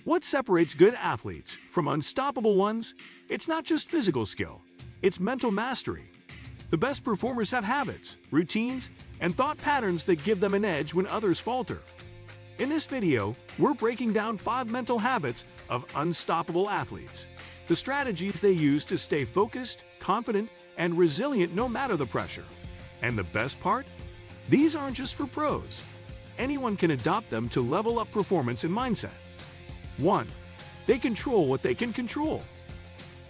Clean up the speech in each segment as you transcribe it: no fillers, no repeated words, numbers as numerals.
What separates good athletes from unstoppable ones? It's not just physical skill, it's mental mastery. The best performers have habits, routines, and thought patterns that give them an edge when others falter. In this video, we're breaking down 5 mental habits of unstoppable athletes, the strategies they use to stay focused, confident, and resilient no matter the pressure. And the best part? These aren't just for pros. Anyone can adopt them to level up performance and mindset. 1. They control what they can control.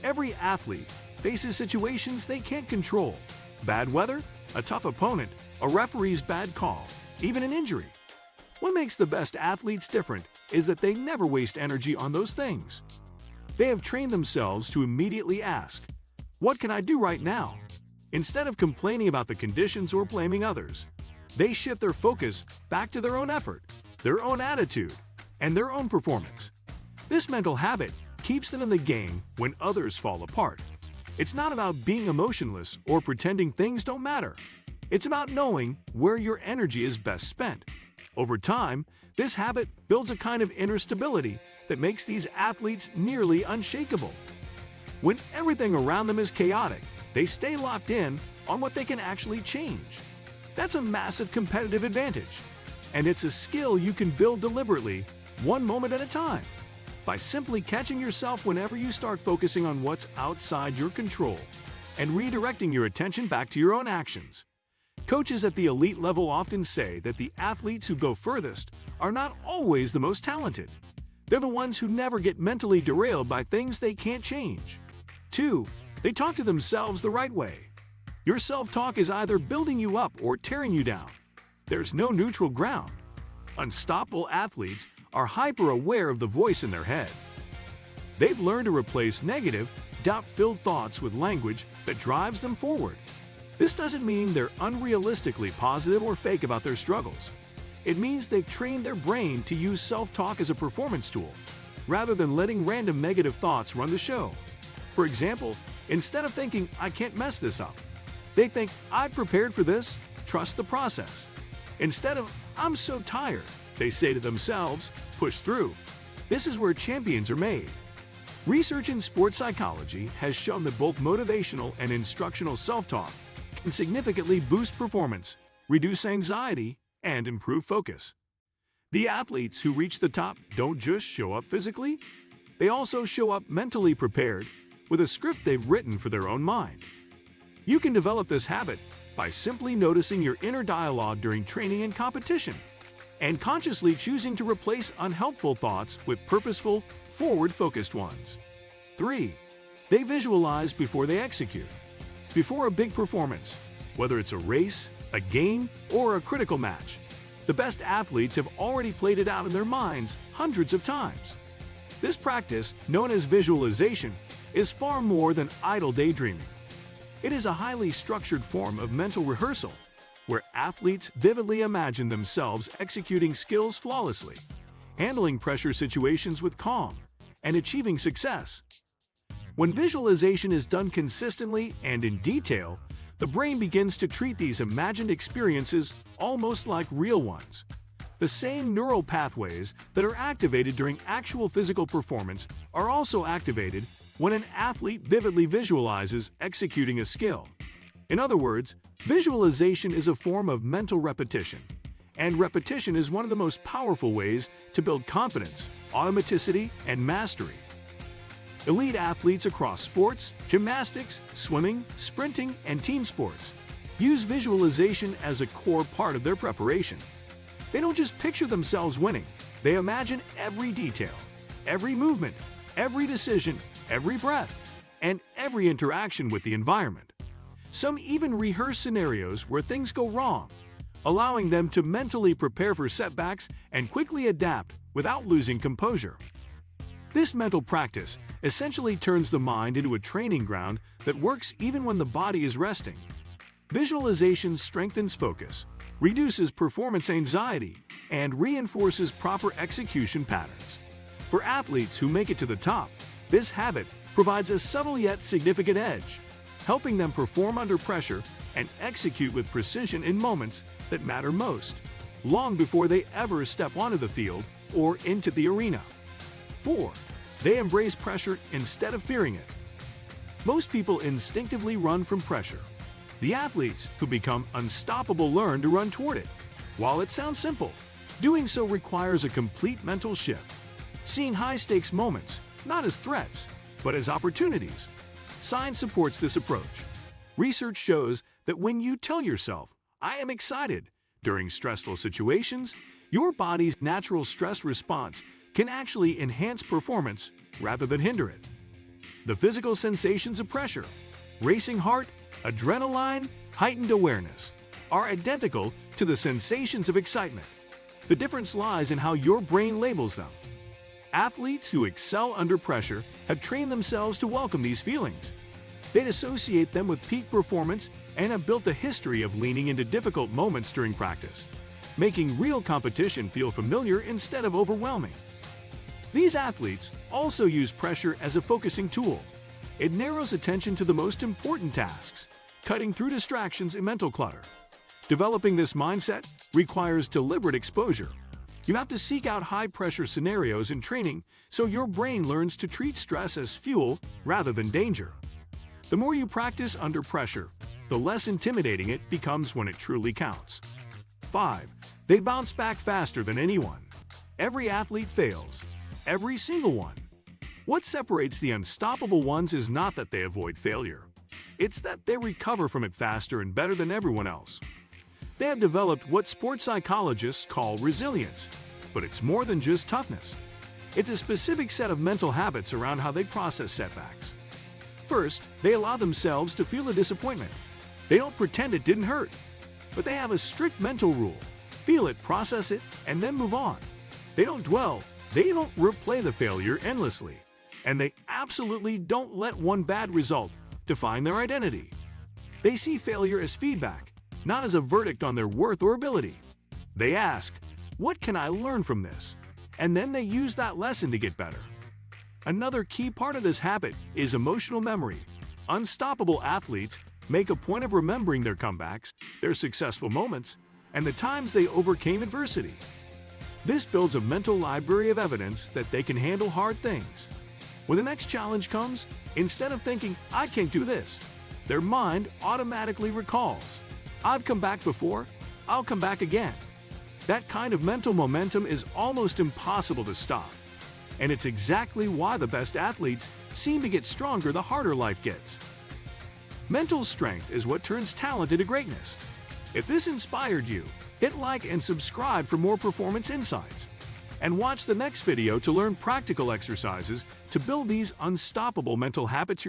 Every athlete faces situations they can't control. Bad weather, a tough opponent, a referee's bad call, even an injury. What makes the best athletes different is that they never waste energy on those things. They have trained themselves to immediately ask, "What can I do right now?" Instead of complaining about the conditions or blaming others, they shift their focus back to their own effort, their own attitude, and their own performance. This mental habit keeps them in the game when others fall apart. It's not about being emotionless or pretending things don't matter. It's about knowing where your energy is best spent. Over time, this habit builds a kind of inner stability that makes these athletes nearly unshakable. When everything around them is chaotic, they stay locked in on what they can actually change. That's a massive competitive advantage, and it's a skill you can build deliberately, one moment at a time, by simply catching yourself whenever you start focusing on what's outside your control and redirecting your attention back to your own actions. Coaches at the elite level often say that the athletes who go furthest are not always the most talented. They're the ones who never get mentally derailed by things they can't change. 2. They talk to themselves the right way. Your self-talk is either building you up or tearing you down. There's no neutral ground. Unstoppable athletes are hyper-aware of the voice in their head. They've learned to replace negative, doubt-filled thoughts with language that drives them forward. This doesn't mean they're unrealistically positive or fake about their struggles. It means they've trained their brain to use self-talk as a performance tool, rather than letting random negative thoughts run the show. For example, instead of thinking, "I can't mess this up," they think, "I prepared for this, trust the process." Instead of, "I'm so tired," they say to themselves, "Push through." This is where champions are made. Research in sports psychology has shown that both motivational and instructional self-talk can significantly boost performance, reduce anxiety, and improve focus. The athletes who reach the top don't just show up physically, they also show up mentally prepared with a script they've written for their own mind. You can develop this habit by simply noticing your inner dialogue during training and competition, and consciously choosing to replace unhelpful thoughts with purposeful, forward-focused ones. 3. They visualize before they execute. Before a big performance, whether it's a race, a game, or a critical match, the best athletes have already played it out in their minds hundreds of times. This practice, known as visualization, is far more than idle daydreaming. It is a highly structured form of mental rehearsal, where athletes vividly imagine themselves executing skills flawlessly, handling pressure situations with calm, and achieving success. When visualization is done consistently and in detail, the brain begins to treat these imagined experiences almost like real ones. The same neural pathways that are activated during actual physical performance are also activated when an athlete vividly visualizes executing a skill. In other words, visualization is a form of mental repetition, and repetition is one of the most powerful ways to build confidence, automaticity, and mastery. Elite athletes across sports, gymnastics, swimming, sprinting, and team sports use visualization as a core part of their preparation. They don't just picture themselves winning, they imagine every detail, every movement, every decision, every breath, and every interaction with the environment. Some even rehearse scenarios where things go wrong, allowing them to mentally prepare for setbacks and quickly adapt without losing composure. This mental practice essentially turns the mind into a training ground that works even when the body is resting. Visualization strengthens focus, reduces performance anxiety, and reinforces proper execution patterns. For athletes who make it to the top, this habit provides a subtle yet significant edge, helping them perform under pressure and execute with precision in moments that matter most, long before they ever step onto the field or into the arena. 4. They embrace pressure instead of fearing it. Most people instinctively run from pressure. The athletes who become unstoppable learn to run toward it. While it sounds simple, doing so requires a complete mental shift, seeing high-stakes moments not as threats, but as opportunities. Science supports this approach. Research shows that when you tell yourself, "I am excited," during stressful situations, your body's natural stress response can actually enhance performance rather than hinder it. The physical sensations of pressure, racing heart, adrenaline, heightened awareness, are identical to the sensations of excitement. The difference lies in how your brain labels them. Athletes who excel under pressure have trained themselves to welcome these feelings. They associate them with peak performance and have built a history of leaning into difficult moments during practice, making real competition feel familiar instead of overwhelming. These athletes also use pressure as a focusing tool. It narrows attention to the most important tasks, cutting through distractions and mental clutter. Developing this mindset requires deliberate exposure. You have to seek out high-pressure scenarios in training so your brain learns to treat stress as fuel rather than danger. The more you practice under pressure, the less intimidating it becomes when it truly counts. 5. They bounce back faster than anyone. Every athlete fails. Every single one. What separates the unstoppable ones is not that they avoid failure. It's that they recover from it faster and better than everyone else. They have developed what sports psychologists call resilience, but it's more than just toughness. It's a specific set of mental habits around how they process setbacks. First, they allow themselves to feel a disappointment. They don't pretend it didn't hurt, but they have a strict mental rule. Feel it, process it, and then move on. They don't dwell, they don't replay the failure endlessly, and they absolutely don't let one bad result define their identity. They see failure as feedback, not as a verdict on their worth or ability. They ask, "What can I learn from this?" And then they use that lesson to get better. Another key part of this habit is emotional memory. Unstoppable athletes make a point of remembering their comebacks, their successful moments, and the times they overcame adversity. This builds a mental library of evidence that they can handle hard things. When the next challenge comes, instead of thinking, "I can't do this," their mind automatically recalls, "I've come back before, I'll come back again." That kind of mental momentum is almost impossible to stop. And it's exactly why the best athletes seem to get stronger the harder life gets. Mental strength is what turns talent into greatness. If this inspired you, hit like and subscribe for more performance insights. And watch the next video to learn practical exercises to build these unstoppable mental habits yourself.